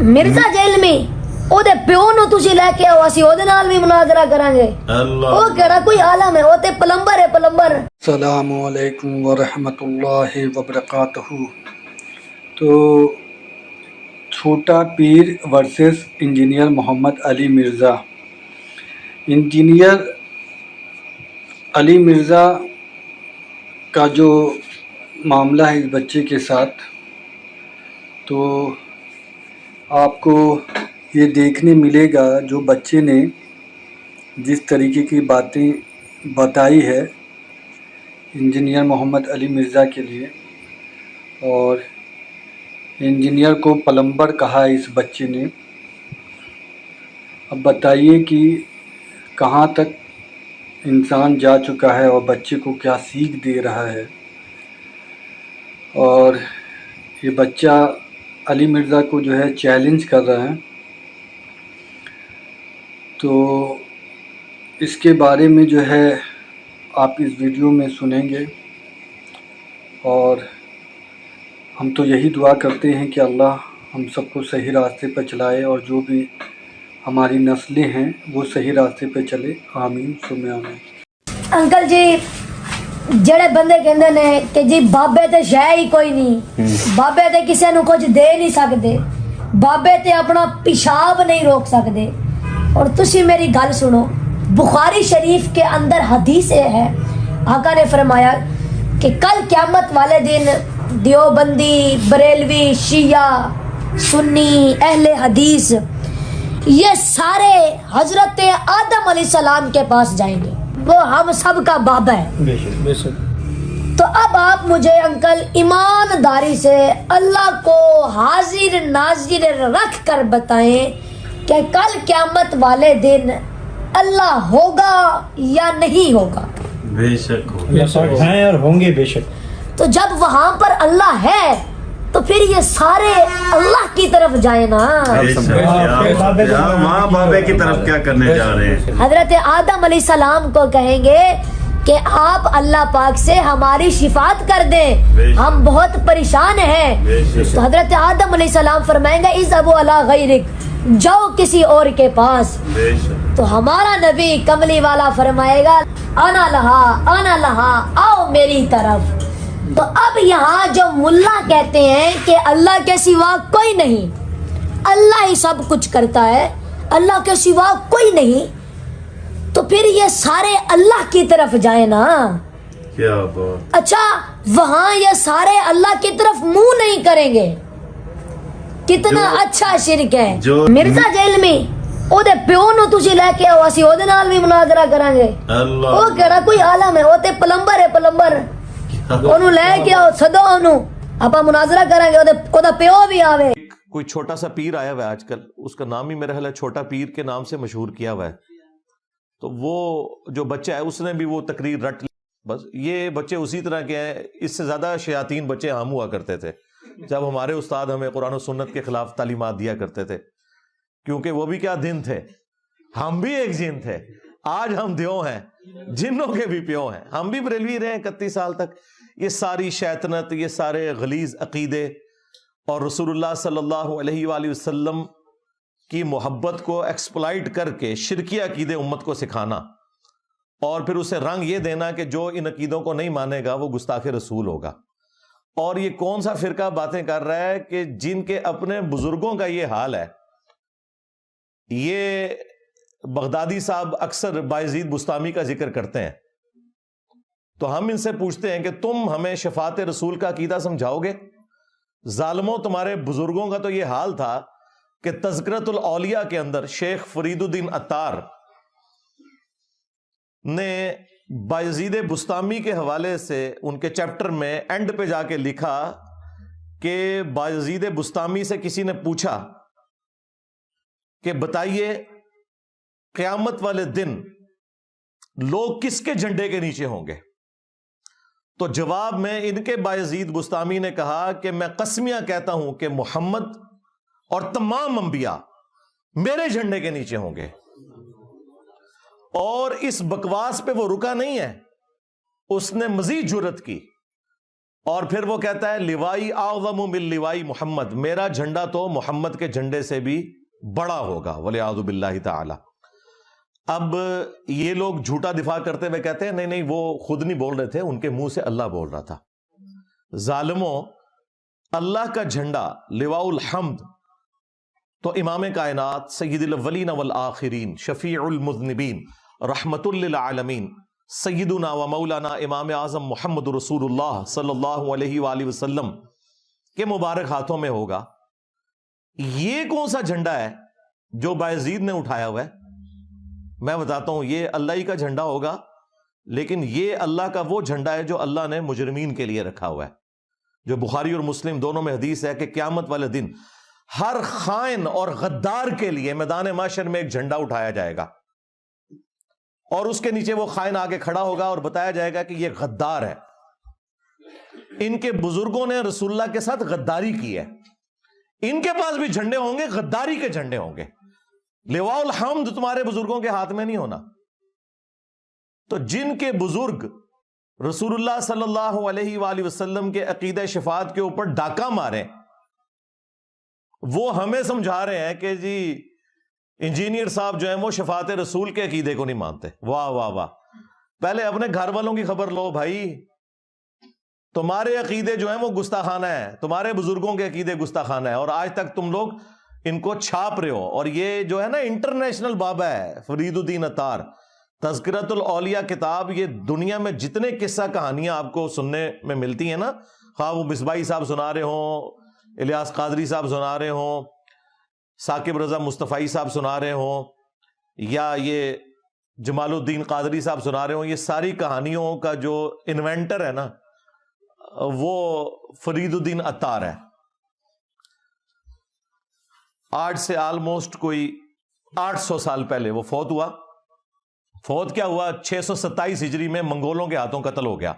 Mirza jail میں ਉਹਦੇ ਪਿਓ ਨੂੰ ਤੁਸੀਂ ਲੈ ਕੇ ਆਓ, ਅਸੀਂ ਉਹਦੇ ਨਾਲ ਵੀ ਮੁਨਾਜ਼ਰਾ ਕਰਾਂਗੇ। ਉਹ ਕਿਹੜਾ ਕੋਈ ਆਲਮ ਹੈ, ਉਹ ਤੇ ਪਲੰਬਰ ਹੈ, ਪਲੰਬਰ। السلام علیکم ورحمۃ اللہ وبرکاتہ۔ تو چھوٹا پیر ورسز انجینئر محمد علی مرزا۔ انجینئر علی مرزا کا جو معاملہ ہے اس بچے کے ساتھ، تو آپ کو یہ دیکھنے ملے گا جو بچے نے جس طریقے کی باتیں بتائی ہے انجینئر محمد علی مرزا کے لیے، اور انجینئر کو پلمبر کہا ہے اس بچے نے۔ اب بتائیے کہ کہاں تک انسان جا چکا ہے اور بچے کو کیا سیکھ دے رہا ہے۔ اور یہ بچہ علی مرزا کو جو ہے چیلنج کر رہا ہے، تو اس کے بارے میں جو ہے آپ اس ویڈیو میں سنیں گے، اور ہم تو یہی دعا کرتے ہیں کہ اللہ ہم سب کو صحیح راستے پر چلائے، اور جو بھی ہماری نسلیں ہیں وہ صحیح راستے پہ چلے، آمین ثم آمین۔ ਅੰਕਲ ਜੀ, ਜਿਹੜੇ ਬੰਦੇ ਕਹਿੰਦੇ ਨੇ ਕਿ ਜੀ ਬਾਬੇ ਤੇ ਸ਼ੈ ਹੀ ਕੋਈ ਨਹੀਂ, ਬਾਬੇ ਤੇ ਕਿਸੇ ਨੂੰ ਕੁਝ ਦੇ ਨਹੀਂ ਸਕਦੇ, ਬਾਬੇ ਤੇ ਆਪਣਾ ਪਿਸ਼ਾਬ ਨਹੀਂ ਰੋਕ ਸਕਦੇ। اور تسی میری گل سنو، بخاری شریف کے اندر حدیث ہے، آقا نے فرمایا کہ کل قیامت والے دن دیوبندی، بریلوی، شیعہ، سنی، اہل حدیث یہ سارے حضرت آدم علیہ السلام کے پاس جائیں گے، وہ ہم سب کا بابا ہے۔ تو اب آپ مجھے انکل ایمانداری سے اللہ کو حاضر ناظر رکھ کر بتائیں کہ کل قیامت والے دن اللہ ہوگا یا نہیں ہوگا؟ بے شک ہیں اور ہوں گے بے شک۔ تو جب وہاں پر اللہ ہے تو پھر یہ سارے اللہ کی طرف جائیں نا۔ ماں بابے کی طرف کیا کرنے جا رہے ہیں؟ حضرت آدم علیہ السلام کو کہیں گے کہ آپ اللہ پاک سے ہماری شفاعت کر دیں، ہم بہت پریشان ہیں۔ تو حضرت آدم علیہ السلام فرمائیں گے اذهبوا الی غیرک، جاؤ کسی اور کے پاس۔ تو ہمارا نبی کملی والا فرمائے گا انا لہا، آؤ میری طرف۔ تو اب یہاں جو ملا کہتے ہیں کہ اللہ کے سوا کوئی نہیں، اللہ ہی سب کچھ کرتا ہے، اللہ کے سوا کوئی نہیں، تو پھر یہ سارے اللہ کی طرف جائیں نا۔ کیا بات! اچھا، وہاں یہ سارے اللہ کی طرف منہ نہیں کریں گے، کتنا اچھا شرک ہے۔ مرزا جیل میں ਉਹਦੇ ਪਿਓ ਨੂੰ ਤੁਸੀਂ ਲੈ ਕੇ ਆਓ, ਅਸੀਂ ਉਹਦੇ ਨਾਲ ਵੀ ਮੁਨਾਜ਼ਰਾ ਕਰਾਂਗੇ। ਉਹ ਕਿਹੜਾ ਕੋਈ ਆਲਮ ਹੈ, ਉਹ ਤੇ ਪਲੰਬਰ ਹੈ, ਪਲੰਬਰ। ਉਹਨੂੰ ਲੈ ਕੇ ਆਓ, ਸਦੋ ਉਹਨੂੰ, ਆਪਾਂ ਮੁਨਾਜ਼ਰਾ ਕਰਾਂਗੇ, ਉਹਦਾ ਪਿਓ بھی آوے۔ کوئی چھوٹا سا پیر آیا ہوا ہے آج کل، اس کا نام ہی میرا خیال ہے چھوٹا پیر کے نام سے مشہور کیا ہوا ہے، تو وہ جو بچہ ہے اس نے بھی وہ تقریر رٹ لی۔ بس یہ بچے اسی طرح کے ہیں، اس سے زیادہ شیاطین بچے عام ہوا کرتے تھے جب ہمارے استاد ہمیں قرآن و سنت کے خلاف تعلیمات دیا کرتے تھے، کیونکہ وہ بھی کیا دن تھے، ہم بھی ایک جن تھے۔ آج ہم دیو ہیں، جنوں کے بھی پیو ہیں، ہم بھی بریلوی رہے 31 سال تک۔ یہ ساری شیطنت، یہ سارے غلیظ عقیدے اور رسول اللہ صلی اللہ علیہ وآلہ وسلم کی محبت کو ایکسپلائٹ کر کے شرکی عقیدے امت کو سکھانا، اور پھر اسے رنگ یہ دینا کہ جو ان عقیدوں کو نہیں مانے گا وہ گستاخ رسول ہوگا۔ اور یہ کون سا فرقہ باتیں کر رہا ہے کہ جن کے اپنے بزرگوں کا یہ حال ہے۔ یہ بغدادی صاحب اکثر بایزید بستامی کا ذکر کرتے ہیں، تو ہم ان سے پوچھتے ہیں کہ تم ہمیں شفاعت رسول کا عقیدہ سمجھاؤ گے؟ ظالموں، تمہارے بزرگوں کا تو یہ حال تھا کہ تذکرۃ الاولیاء کے اندر شیخ فرید الدین عطار نے بایزید بستامی کے حوالے سے ان کے چیپٹر میں اینڈ پہ جا کے لکھا کہ بایزید بستامی سے کسی نے پوچھا کہ بتائیے قیامت والے دن لوگ کس کے جھنڈے کے نیچے ہوں گے؟ تو جواب میں ان کے بایزید بستامی نے کہا کہ میں قسمیاں کہتا ہوں کہ محمد اور تمام انبیاء میرے جھنڈے کے نیچے ہوں گے۔ اور اس بکواس پہ وہ رکا نہیں ہے، اس نے مزید جرت کی اور پھر وہ کہتا ہے لوائی اعظم من لوائی محمد، میرا جھنڈا تو محمد کے جھنڈے سے بھی بڑا ہوگا، والعیاذ باللہ تعالی۔ اب یہ لوگ جھوٹا دفاع کرتے ہوئے کہتے ہیں نہیں نہیں وہ خود نہیں بول رہے تھے، ان کے منہ سے اللہ بول رہا تھا۔ ظالموں، اللہ کا جھنڈا لواء الحمد تو امام کائنات سید الاولین والآخرین شفیع المذنبین رحمت للعالمین سیدنا و مولانا امام اعظم محمد رسول اللہ صلی اللہ علیہ وآلہ وسلم کے مبارک ہاتھوں میں ہوگا۔ یہ کون سا جھنڈا ہے جو بایزید نے اٹھایا ہوا ہے؟ میں بتاتا ہوں، یہ اللہ ہی کا جھنڈا ہوگا، لیکن یہ اللہ کا وہ جھنڈا ہے جو اللہ نے مجرمین کے لیے رکھا ہوا ہے، جو بخاری اور مسلم دونوں میں حدیث ہے کہ قیامت والے دن ہر خائن اور غدار کے لیے میدان محشر میں ایک جھنڈا اٹھایا جائے گا، اور اس کے نیچے وہ خائن آگے کھڑا ہوگا اور بتایا جائے گا کہ یہ غدار ہے، ان کے بزرگوں نے رسول اللہ کے ساتھ غداری کی ہے، ان کے پاس بھی جھنڈے ہوں گے، غداری کے جھنڈے ہوں گے۔ لواء الحمد تمہارے بزرگوں کے ہاتھ میں نہیں ہونا۔ تو جن کے بزرگ رسول اللہ صلی اللہ علیہ وآلہ وسلم کے عقیدہ شفاعت کے اوپر ڈاکہ مارے، وہ ہمیں سمجھا رہے ہیں کہ جی انجینئر صاحب جو ہیں وہ شفاعت رسول کے عقیدے کو نہیں مانتے۔ واہ واہ واہ، پہلے اپنے گھر والوں کی خبر لو بھائی، تمہارے عقیدے جو ہیں وہ گستاخانہ ہے، تمہارے بزرگوں کے عقیدے گستاخانہ ہے، اور آج تک تم لوگ ان کو چھاپ رہے ہو۔ اور یہ جو ہے نا انٹرنیشنل بابا ہے فرید الدین عطار، تذکرۃ الاولیاء کتاب، یہ دنیا میں جتنے قصہ کہانیاں آپ کو سننے میں ملتی ہیں نا، خواہ وہ مصباحی صاحب سنا رہے ہوں، الیاس قادری صاحب سنا رہے ہوں، ثاقب رضا مصطفی صاحب سنا رہے ہوں، یا یہ جمال الدین قادری صاحب سنا رہے ہوں، یہ ساری کہانیوں کا جو انوینٹر ہے نا وہ فرید الدین عطار ہے۔ آج سے آلموسٹ کوئی 800 سال پہلے وہ فوت ہوا۔ فوت کیا ہوا؟ 627 ہجری میں منگولوں کے ہاتھوں قتل ہو گیا،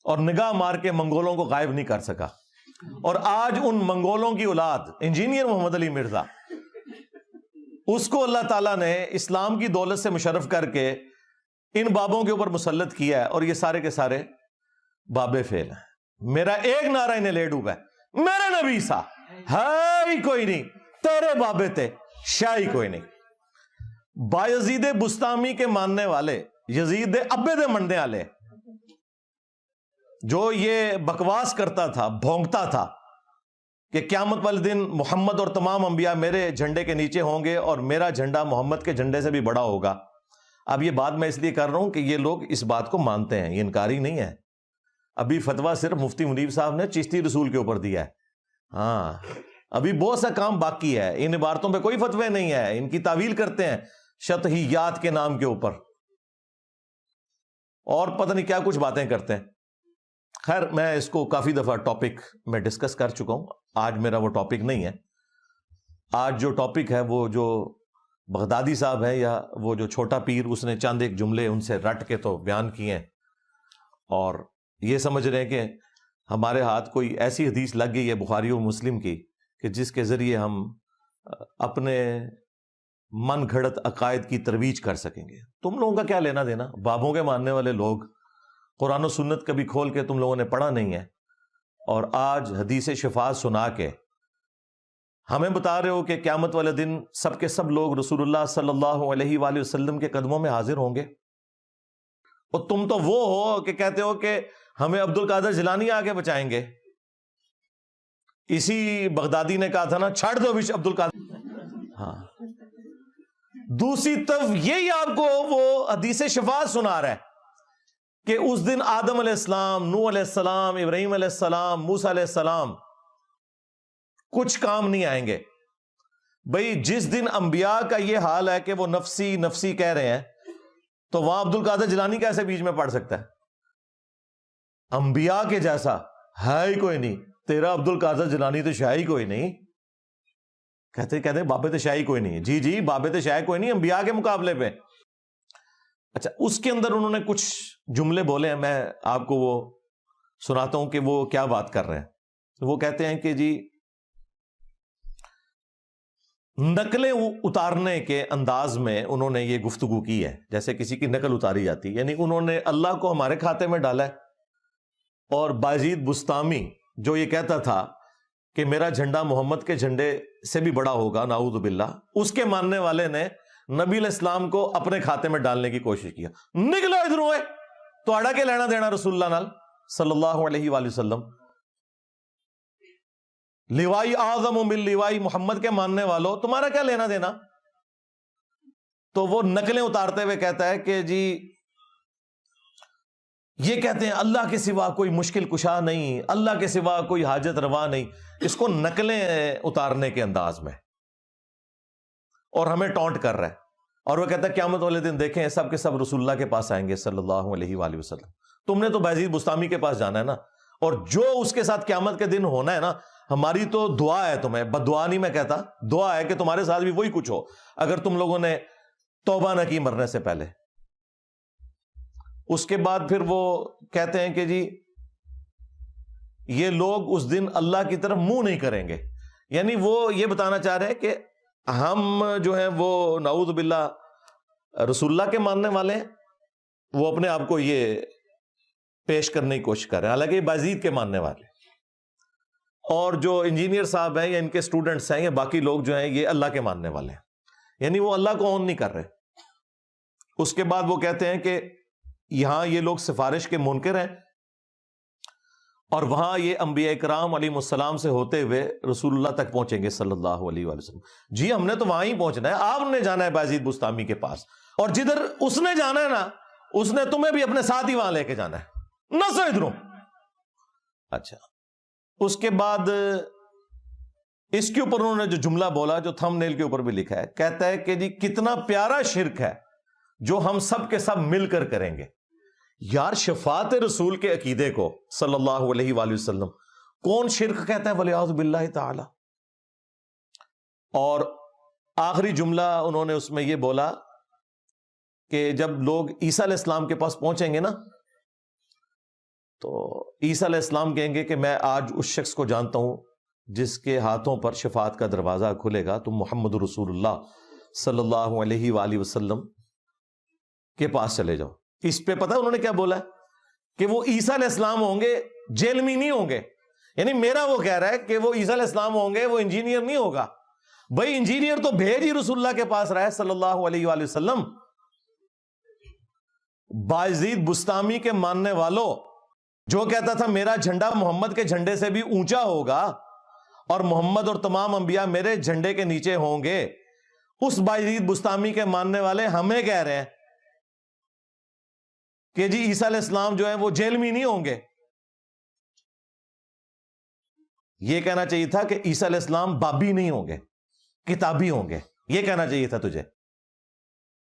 اور نگاہ مار کے منگولوں کو غائب نہیں کر سکا۔ اور آج ان منگولوں کی اولاد انجینئر محمد علی مرزا، اس کو اللہ تعالیٰ نے اسلام کی دولت سے مشرف کر کے ان بابوں کے اوپر مسلط کیا ہے، اور یہ سارے کے سارے بابے فیل ہیں۔ میرا ایک نعرہ انہیں لے ڈوبا ہے، میرے نبی سا ہے ہی کوئی نہیں، تیرے بابے تے شاہ ہی کوئی نہیں۔ بایزید بستامی کے ماننے والے، یزید دے ابے دے مننے والے، جو یہ بکواس کرتا تھا، بھونکتا تھا کہ قیامت والے دن محمد اور تمام انبیاء میرے جھنڈے کے نیچے ہوں گے اور میرا جھنڈا محمد کے جھنڈے سے بھی بڑا ہوگا۔ اب یہ بات میں اس لیے کر رہا ہوں کہ یہ لوگ اس بات کو مانتے ہیں، یہ انکاری نہیں ہے۔ ابھی فتویٰ صرف مفتی منیب صاحب نے چشتی رسول کے اوپر دیا ہے، ہاں ابھی بہت سا کام باقی ہے۔ ان عبارتوں پہ کوئی فتوے نہیں ہے، ان کی تعویل کرتے ہیں شطحیات کے نام کے اوپر، اور پتہ نہیں کیا کچھ باتیں کرتے ہیں۔ خیر، میں اس کو کافی دفعہ ٹاپک میں ڈسکس کر چکا ہوں، آج میرا وہ ٹاپک نہیں ہے۔ آج جو ٹاپک ہے وہ جو بغدادی صاحب ہے، یا وہ جو چھوٹا پیر، اس نے چند ایک جملے ان سے رٹ کے تو بیان کیے ہیں، اور یہ سمجھ رہے ہیں کہ ہمارے ہاتھ کوئی ایسی حدیث لگ گئی ہے بخاری و مسلم کی کہ جس کے ذریعے ہم اپنے من گھڑت عقائد کی ترویج کر سکیں گے۔ تم لوگوں کا کیا لینا دینا؟ بابوں کے ماننے والے لوگ قرآن و سنت کبھی کھول کے تم لوگوں نے پڑھا نہیں ہے، اور آج حدیث شفاعت سنا کے ہمیں بتا رہے ہو کہ قیامت والے دن سب کے سب لوگ رسول اللہ صلی اللہ علیہ وآلہ وسلم کے قدموں میں حاضر ہوں گے، اور تم تو وہ ہو کہ کہتے ہو کہ ہمیں عبد القادر جیلانی آگے بچائیں گے۔ اسی بغدادی نے کہا تھا نا، چھاڑ دو وش عبد القادر۔ ہاں، دوسری طرف یہی آپ کو وہ حدیث شفاعت سنا رہا ہے کہ اس دن آدم علیہ السلام، نوح علیہ السلام، ابراہیم علیہ السلام، موسیٰ علیہ السلام کچھ کام نہیں آئیں گے۔ بھئی جس دن انبیاء کا یہ حال ہے کہ وہ نفسی نفسی کہہ رہے ہیں، تو وہاں عبد القادر جیلانی کیسے بیچ میں پڑ سکتا ہے؟ انبیاء کے جیسا ہے ہی کوئی نہیں، تیرا عبد القادر جیلانی تو شاہ ہی کوئی نہیں۔ کہتے بابے تو شاہ ہی کوئی نہیں۔ جی جی، بابے تو شاہ کوئی نہیں انبیاء کے مقابلے پہ۔ اچھا، اس کے اندر انہوں نے کچھ جملے بولے ہیں، میں آپ کو وہ سناتا ہوں کہ وہ کیا بات کر رہے ہیں۔ وہ کہتے ہیں کہ جی نقلیں اتارنے کے انداز میں انہوں نے یہ گفتگو کی ہے، جیسے کسی کی نقل اتاری جاتی ہے، یعنی انہوں نے اللہ کو ہمارے کھاتے میں ڈالا ہے، اور بایزید بستامی جو یہ کہتا تھا کہ میرا جھنڈا محمد کے جھنڈے سے بھی بڑا ہوگا، نعوذ باللہ، اس کے ماننے والے نے نبی علیہ السلام کو اپنے کھاتے میں ڈالنے کی کوشش کیا. نکلو ادھر ہوئے تو اڑا کے لینا دینا رسول اللہ نال صلی اللہ علیہ وآلہ وسلم. لیوائی اعظم من لیوائی محمد کے ماننے والوں، تمہارا کیا لینا دینا؟ تو وہ نقلیں اتارتے ہوئے کہتا ہے کہ جی یہ کہتے ہیں اللہ کے سوا کوئی مشکل کشا نہیں، اللہ کے سوا کوئی حاجت روا نہیں. اس کو نقلیں اتارنے کے انداز میں، اور ہمیں ٹونٹ کر رہا ہے. اور وہ کہتا ہے قیامت والے دن دیکھیں سب کے سب رسول اللہ کے پاس آئیں گے صلی اللہ علیہ وآلہ وسلم. تم نے تو بایزید بستامی کے پاس جانا ہے نا، اور جو اس کے ساتھ قیامت کے دن ہونا ہے نا، ہماری تو دعا ہے تمہیں، بد دعا نہیں میں کہتا، دعا ہے کہ تمہارے ساتھ بھی وہی کچھ ہو اگر تم لوگوں نے توبہ نہ کی مرنے سے پہلے. اس کے بعد پھر وہ کہتے ہیں کہ جی یہ لوگ اس دن اللہ کی طرف منہ نہیں کریں گے. یعنی وہ یہ بتانا چاہ رہے ہیں کہ ہم جو ہیں وہ نعوذ باللہ رسول اللہ کے ماننے والے ہیں، وہ اپنے آپ کو یہ پیش کرنے کی کوشش کر رہے ہیں، حالانکہ یہ بایزید کے ماننے والے. اور جو انجینئر صاحب ہیں یا ان کے اسٹوڈنٹس ہیں یا باقی لوگ جو ہیں یہ اللہ کے ماننے والے ہیں، یعنی وہ اللہ کو اون نہیں کر رہے. اس کے بعد وہ کہتے ہیں کہ یہاں یہ لوگ سفارش کے منکر ہیں، اور وہاں یہ انبیاء کرام علیہ السلام سے ہوتے ہوئے رسول اللہ تک پہنچیں گے صلی اللہ علیہ وآلہ وسلم. جی ہم نے تو وہاں ہی پہنچنا ہے، آپ نے جانا ہے بایزید بستامی کے پاس، اور جدھر اس نے جانا ہے نا اس نے تمہیں بھی اپنے ساتھ ہی وہاں لے کے جانا ہے، نہ سو ادھروں. اچھا، اس کے بعد اس کے اوپر انہوں نے جو جملہ بولا جو تھم نیل کے اوپر بھی لکھا ہے، کہتا ہے کہ جی کتنا پیارا شرک ہے جو ہم سب کے سب مل کر کریں گے. یار شفاعت رسول کے عقیدے کو صلی اللہ علیہ وآلہ وسلم کون شرک کہتا ہے ولیعوذ باللہ تعالی. اور آخری جملہ انہوں نے اس میں یہ بولا کہ جب لوگ عیسیٰ علیہ السلام کے پاس پہنچیں گے نا تو عیسیٰ علیہ السلام کہیں گے کہ میں آج اس شخص کو جانتا ہوں جس کے ہاتھوں پر شفاعت کا دروازہ کھلے گا، تم محمد رسول اللہ صلی اللہ علیہ وآلہ وسلم کے پاس چلے جاؤ. اس پہ پتہ انہوں نے کیا بولا ہے کہ وہ عیسیٰ علیہ السلام ہوں گے، جیل میں نہیں ہوں گے. یعنی میرا وہ کہہ رہا ہے کہ وہ عیسیٰ علیہ السلام ہوں گے، وہ انجینئر نہیں ہوگا. بھائی انجینئر تو بھیج ہی رسول اللہ کے پاس رہا ہے صلی اللہ علیہ وآلہ وسلم. بایزید بستامی کے ماننے والوں، جو کہتا تھا میرا جھنڈا محمد کے جھنڈے سے بھی اونچا ہوگا اور محمد اور تمام انبیاء میرے جھنڈے کے نیچے ہوں گے، اس بایزید بستامی کے ماننے والے ہمیں کہہ رہے ہیں کہ جی عیسیٰ علیہ السلام جو ہیں وہ جیل میں نہیں ہوں گے. یہ کہنا چاہیے تھا کہ عیسیٰ علیہ السلام بابی نہیں ہوں گے، کتابی ہوں گے. یہ کہنا چاہیے تھا تجھے.